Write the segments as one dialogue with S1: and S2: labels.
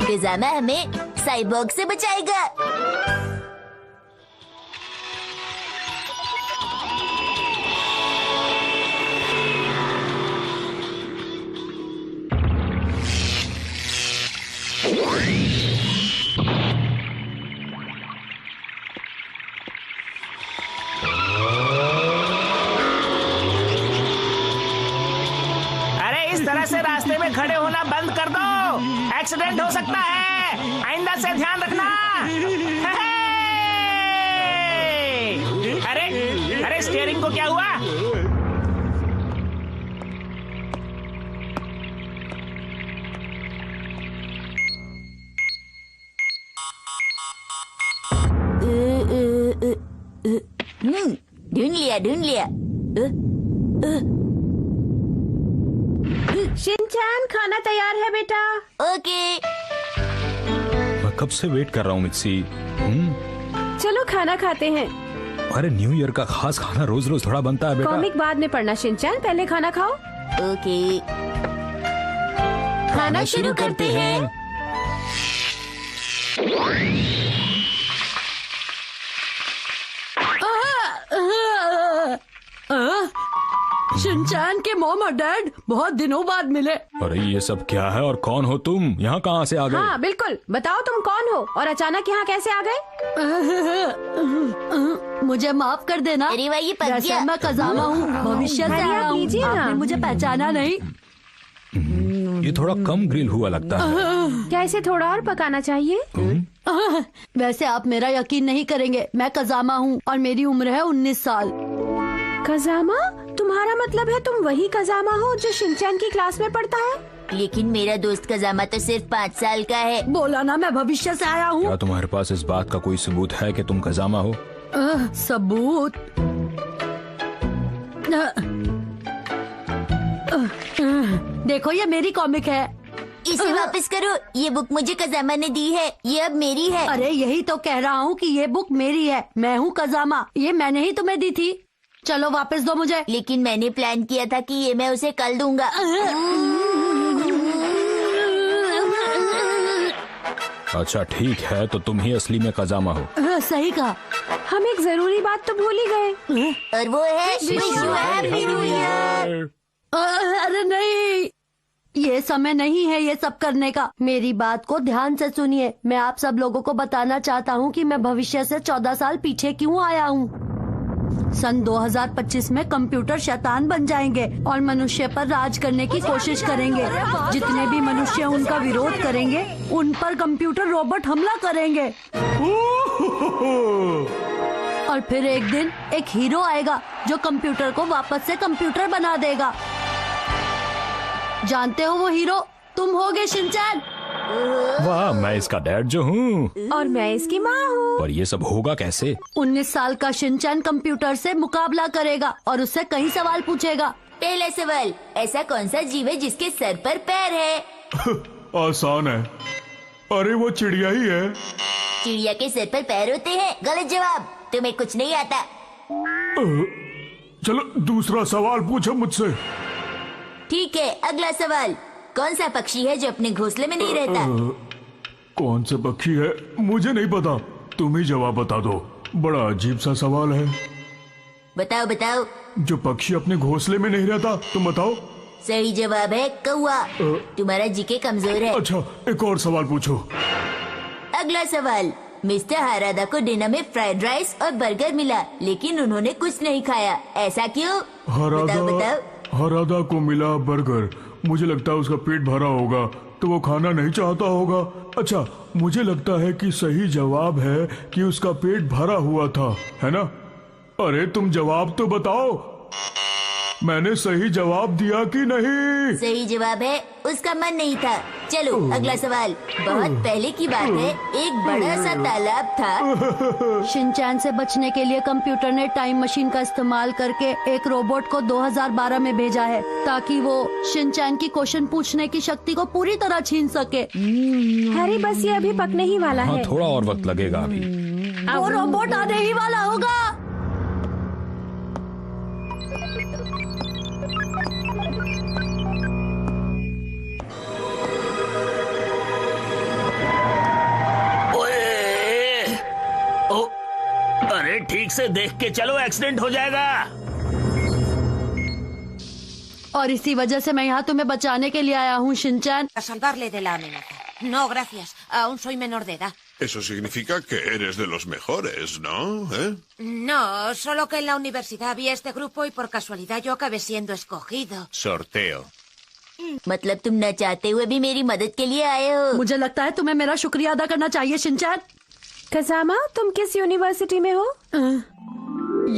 S1: Pyjama हमें cyborg से बचाएगा।
S2: से रास्ते में खड़े होना बंद कर दो, एक्सीडेंट हो सकता है, आइंदा से ध्यान रखना। अरे अरे स्टीयरिंग को क्या हुआ?
S1: ढूंढ लिया।
S3: शिनचैन, खाना तैयार है बेटा।
S1: ओके।
S4: मैं कब से वेट कर रहा हूँ मित्सी।
S3: चलो खाना खाते हैं।
S4: अरे न्यू ईयर का खास खाना रोज रोज थोड़ा बनता है बेटा।
S3: कॉमिक बाद में पढ़ना शिनचैन, पहले खाना खाओ।
S1: ओके, खाना शुरू करते हैं।
S3: शिनचैन के मॉम और डैड बहुत दिनों बाद मिले।
S4: अरे ये सब क्या है और कौन हो तुम? यहाँ कहाँ से आ गए?
S3: हाँ बिल्कुल, बताओ तुम कौन हो और अचानक यहाँ कैसे आ गए?
S5: मुझे माफ कर देना।
S1: अरे भाई, ये पक
S5: वैसे
S1: गया।
S5: मैं खजाना हूँ, भविष्य से आया हूँ।
S3: लीजिए ना।
S5: आपने मुझे पहचाना नहीं।
S4: ये थोड़ा कम ग्रिल हुआ लगता है।
S3: क्या इसे थोड़ा और पकाना चाहिए?
S5: वैसे आप मेरा यकीन नहीं करेंगे, मैं कजामा हूँ और मेरी उम्र है 19 साल।
S3: कजामा? तुम्हारा मतलब है तुम वही कजामा हो जो शिनचैन की क्लास में पढ़ता है?
S1: लेकिन मेरा दोस्त कजामा तो सिर्फ 5 साल का है।
S5: बोला ना मैं भविष्य से आया हूँ।
S4: क्या तुम्हारे पास इस बात का कोई सबूत है कि तुम कजामा हो?
S5: सबूत? देखो ये मेरी कॉमिक है।
S1: इसे वापस करो, ये बुक मुझे कजामा ने दी है, ये अब मेरी है।
S5: अरे यही तो कह रहा हूँ कि ये बुक मेरी है, मैं हूँ कजामा, ये मैंने ही तुम्हें दी थी। चलो वापस दो मुझे।
S1: लेकिन मैंने प्लान किया था कि ये मैं उसे कल दूंगा।
S4: अच्छा ठीक है, तो तुम ही असली में कजामा हो।
S5: सही कहा।
S3: हम एक जरूरी बात तो भूल ही गए।
S1: और वो है wish you happy new year.
S5: अरे नहीं, ये समय नहीं है ये सब करने का। मेरी बात को ध्यान से सुनिए। मैं आप सब लोगों को बताना चाहता हूँ कि मैं भविष्य से 14 साल पीछे क्यों आया हूँ। सन 2025 में कंप्यूटर शैतान बन जाएंगे और मनुष्य पर राज करने की कोशिश करेंगे। जितने भी मनुष्य उनका विरोध करेंगे, उन पर कंप्यूटर रोबोट हमला करेंगे। और फिर एक दिन एक हीरो आएगा जो कंप्यूटर को वापस से कंप्यूटर बना देगा। जानते हो वो हीरो तुम होगे शिनचैन।
S4: वाह, मैं इसका डैड जो हूँ।
S3: और मैं इसकी माँ हूँ।
S4: पर ये सब होगा कैसे?
S5: 19 साल का शिनचैन कंप्यूटर से मुकाबला करेगा और उससे कई सवाल पूछेगा।
S1: पहला सवाल, ऐसा कौन सा जीव है जिसके सर पर पैर है?
S6: आसान है, अरे वो चिड़िया ही है।
S1: चिड़िया के सर पर पैर होते हैं? गलत जवाब, तुम्हें कुछ नहीं आता।
S6: चलो दूसरा सवाल पूछो मुझसे।
S1: ठीक है, अगला सवाल, कौन सा पक्षी है जो अपने घोंसले में नहीं रहता?
S6: कौन सा पक्षी है मुझे नहीं पता, तुम ही जवाब बता दो। बड़ा अजीब सा सवाल है।
S1: बताओ बताओ।
S6: जो पक्षी अपने घोंसले में नहीं रहता, तुम बताओ।
S1: सही जवाब है कौवा। तुम्हारा जीके कमजोर है।
S6: अच्छा, एक और सवाल पूछो।
S1: अगला सवाल, मिस्टर हारादा को डिनर में फ्राइड राइस और बर्गर मिला, लेकिन उन्होंने कुछ नहीं खाया, ऐसा क्यों? बताओ बताओ।
S6: हरादा को मिला बर्गर, मुझे लगता है उसका पेट भरा होगा तो वो खाना नहीं चाहता होगा। अच्छा, मुझे लगता है कि सही जवाब है कि उसका पेट भरा हुआ था, है ना? अरे तुम जवाब तो बताओ, मैंने सही जवाब दिया कि नहीं?
S1: सही जवाब है उसका मन नहीं था। चलो अगला सवाल, बहुत पहले की बात है, एक बड़ा सा तालाब था।
S5: शिनचैन से बचने के लिए कंप्यूटर ने टाइम मशीन का इस्तेमाल करके एक रोबोट को 2012 में भेजा है ताकि वो शिनचैन की क्वेश्चन पूछने की शक्ति को पूरी तरह छीन सके।
S3: हैरी, बस ये अभी पकने ही वाला
S4: हाँ,
S3: है।
S4: थोड़ा और वक्त लगेगा अभी।
S5: वो रोबोट आने ही वाला होगा।
S2: ठीक से देख के चलो, एक्सीडेंट हो जाएगा।
S5: और इसी वजह से मैं यहाँ तुम्हें बचाने के लिए आया हूँ Shinchan.
S7: A salvarle de la amenaza. No, gracias. Aún soy menor de edad.
S8: Eso significa que eres de los mejores, ¿no?
S7: No, solo que en la universidad vi este grupo y por casualidad yo acabé siendo escogido.
S8: Sorteo.
S1: मतलब तुम न चाहते हुए भी मेरी मदद के लिए आए हो।
S5: मुझे लगता है तुम्हें मेरा शुक्रिया अदा करना चाहिए शिनचैन।
S3: कजामा, तुम किस यूनिवर्सिटी में हो?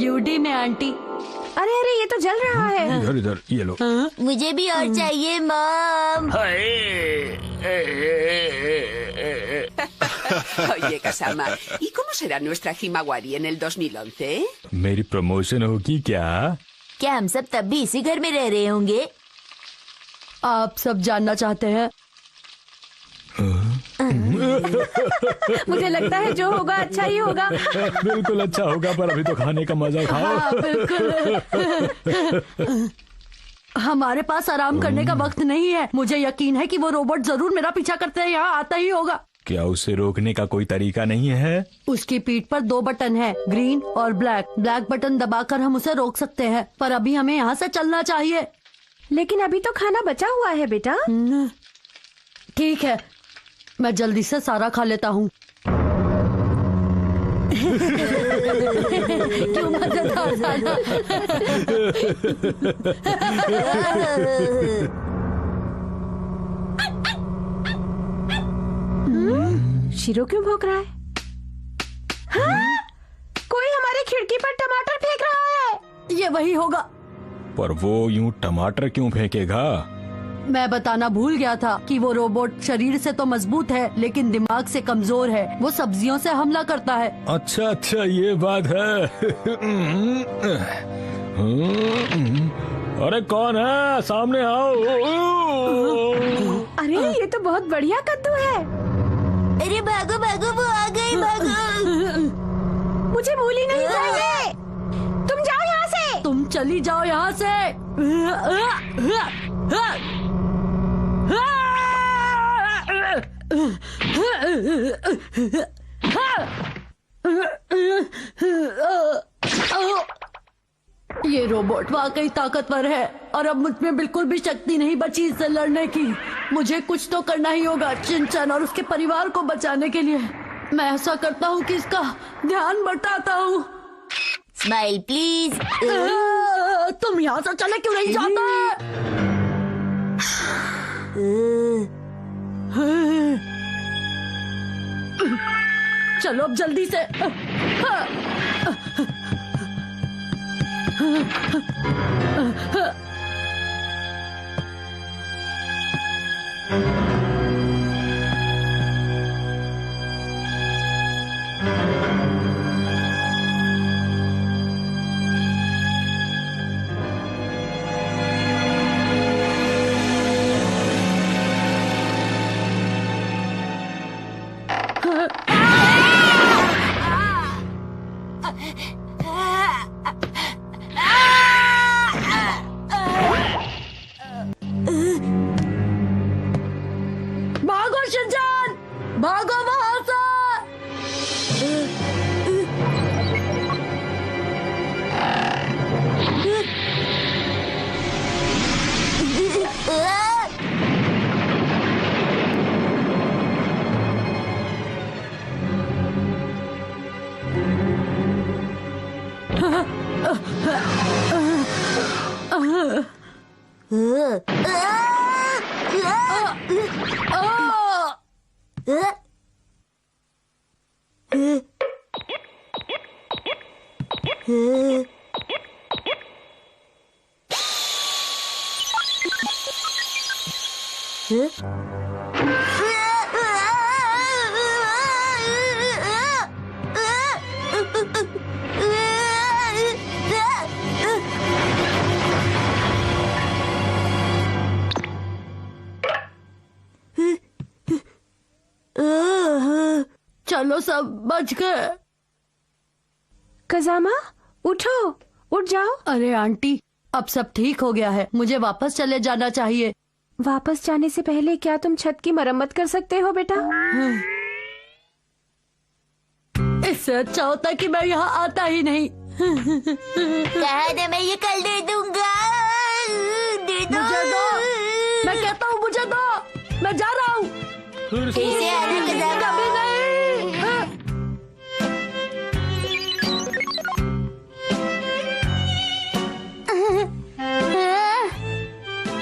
S5: यूडी में आंटी।
S3: अरे अरे, ये तो जल रहा है।
S4: इधर इधर ये लो।
S1: मुझे भी और चाहिए mom.
S9: Oye, Kasama, ¿y cómo será nuestra Himawari en el 2011?
S4: मेरी प्रमोशन होगी क्या?
S1: क्या हम सब तब भी इसी घर में रह रहे होंगे?
S5: आप सब जानना चाहते हैं?
S3: मुझे लगता है जो होगा अच्छा ही होगा।
S4: बिल्कुल अच्छा होगा, पर अभी तो खाने का मजा खाओ।
S5: हाँ, बिल्कुल। हमारे पास आराम करने का वक्त नहीं है। मुझे यकीन है कि वो रोबोट जरूर मेरा पीछा करते हैं, यहाँ आता ही होगा।
S4: क्या उसे रोकने का कोई तरीका नहीं है?
S5: उसकी पीठ पर 2 बटन हैं, ग्रीन और ब्लैक। ब्लैक बटन दबाकर हम उसे रोक सकते हैं, पर अभी हमें यहाँ से चलना चाहिए।
S3: लेकिन अभी तो खाना बचा हुआ है बेटा।
S5: ठीक है, मैं जल्दी से सारा खा लेता हूँ। क्यों मजेदार था ना?
S3: शिरो क्यों भौंक रहा है? हाँ? कोई हमारी खिड़की पर टमाटर फेंक रहा है।
S5: ये वही होगा।
S4: पर वो यूं टमाटर क्यों फेंकेगा?
S5: मैं बताना भूल गया था कि वो रोबोट शरीर से तो मजबूत है, लेकिन दिमाग से कमजोर है। वो सब्जियों से हमला करता है।
S4: अच्छा अच्छा, ये बात है। अरे कौन है? सामने आओ।
S3: अरे ये तो बहुत बढ़िया कद्दू है।
S1: अरे भागो भागो, वो आ गई, भागो।
S3: मुझे मूली नहीं चाहिए। तुम जाओ यहाँ से।
S5: तुम चली जाओ यहाँ से। ये रोबोट वाकई ताकतवर है और अब मुझ में बिल्कुल भी शक्ति नहीं बची इससे लड़ने की। मुझे कुछ तो करना ही होगा शिनचैन और उसके परिवार को बचाने के लिए। मैं ऐसा करता हूँ कि इसका ध्यान बटाता हूँ।
S1: Smile please.
S5: तुम यहाँ से चले क्यों नहीं जाते? चलो अब जल्दी से। भागो शिनचैन, भागो वहां से। चलो सब बच गए।
S3: कजामा उठो, उठ जाओ।
S5: अरे आंटी, अब सब ठीक हो गया है, मुझे वापस चले जाना चाहिए।
S3: वापस जाने से पहले क्या तुम छत की मरम्मत कर सकते हो बेटा?
S5: इससे अच्छा होता कि मैं यहाँ आता ही नहीं।
S1: कहा था मैं ये कल दे दूंगा। दे दो।
S5: मुझे दो, मैं कहता हूँ मुझे दो, मैं जा रहा हूँ।
S4: फिर से
S1: इसे आना कजाका।
S5: कभी नहीं।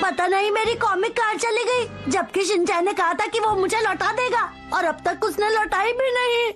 S5: पता नहीं मेरी कॉमिक कार चली गई, जबकि शिनचैन ने कहा था कि वो मुझे लौटा देगा और अब तक उसने लौटाई भी नहीं।